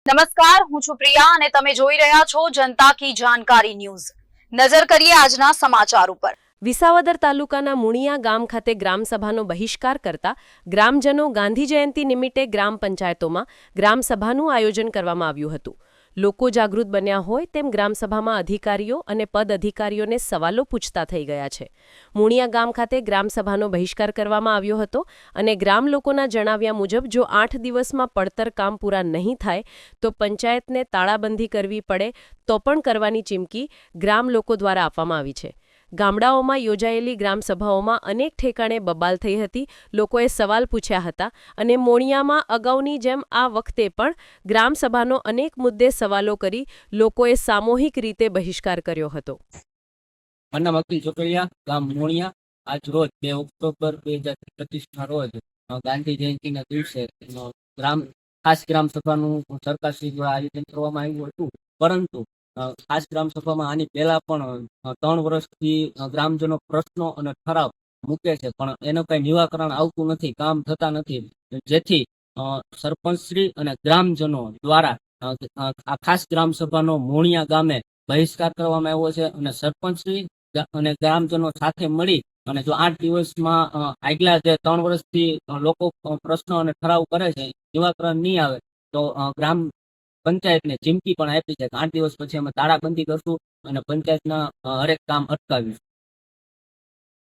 નમસ્કાર, હું છું પ્રિયા અને તમે જોઈ રહ્યા છો જનતા કી જાણકારી ન્યૂઝ। નજર કરીએ આજના સમાચાર ઉપર। વિસાવદર તાલુકાના મુણિયા ગામ ખાતે ગ્રામસભાનો બહિષ્કાર કરતા ગ્રામજનો ગાંધી જયંતિ નિમિત્તે ગ્રામ પંચાયતોમાં ગ્રામસભાનું આયોજન કરવામાં આવ્યું હતું। લોકો જાગૃત બન્યા હોય તેમ ગ્રામસભામાં અધિકારીઓ અને પદ અધિકારીઓને સવાલો પૂછતા થઈ ગયા છે। મુણિયા ગામ ખાતે ગ્રામસભાનો બહિષ્કાર કરવામાં આવ્યો હતો અને ગ્રામ લોકોના જણાવ્યા મુજબ જો 8 દિવસમાં પડતર કામ પૂરા નહીં થાય તો પંચાયતને તાળાબંધી કરવી પડે તો પણ કરવાની ચીમકી ગ્રામ લોકો દ્વારા આપવામાં આવી છે। ગામડાઓમાં યોજાયેલી ગ્રામસભાઓમાં અનેક ઠેકાણે બબાલ થઈ હતી, લોકોએ સવાલ પૂછ્યા હતા અને મોણિયામાં અગાઉની જેમ આ વખતે પણ ગ્રામસભાનો અનેક મુદ્દે સવાલો કરી લોકોએ સામૂહિક રીતે બહિષ્કાર કર્યો હતો। મારું નામ અખિલ ચોકડિયા, ગામ મોણિયા। આજ રોજ 2 ઓક્ટોબર 2025ના રોજ ગાંધી જયંતિના દિવસે ખાસ ગ્રામસભાનું સરકારશ્રી દ્વારા આયોજન કરવામાં આવ્યું હતું। પરંતુ ખાસ ગ્રામસભામાં આની પહેલા પણ 3 વર્ષથી ગ્રામજનો પ્રશ્નો અને ઠરાવ મૂકે છે, પણ એનું કઈ નિરાકરણ આવતું નથી, કામ થતા નથી, જેથી સરપંચશ્રી અને ગ્રામજનો દ્વારા આ ખાસ ગ્રામસભાનો મોણિયા ગામે બહિષ્કાર કરવામાં આવ્યો છે અને સરપંચશ્રી અને ગ્રામજનો સાથે મળી અને જો 8 દિવસમાં આગલા જે 3 વર્ષથી લોકો પ્રશ્નો અને ઠરાવ કરે છે નિરાકરણ નહીં આવે તો ગ્રામ પંચાયતને ચીમકી પણ આપી છે કે 8 દિવસ પછી અમે તાળાબંધી કરશું અને પંચાયતના હરેક કામ અટકાવીશું।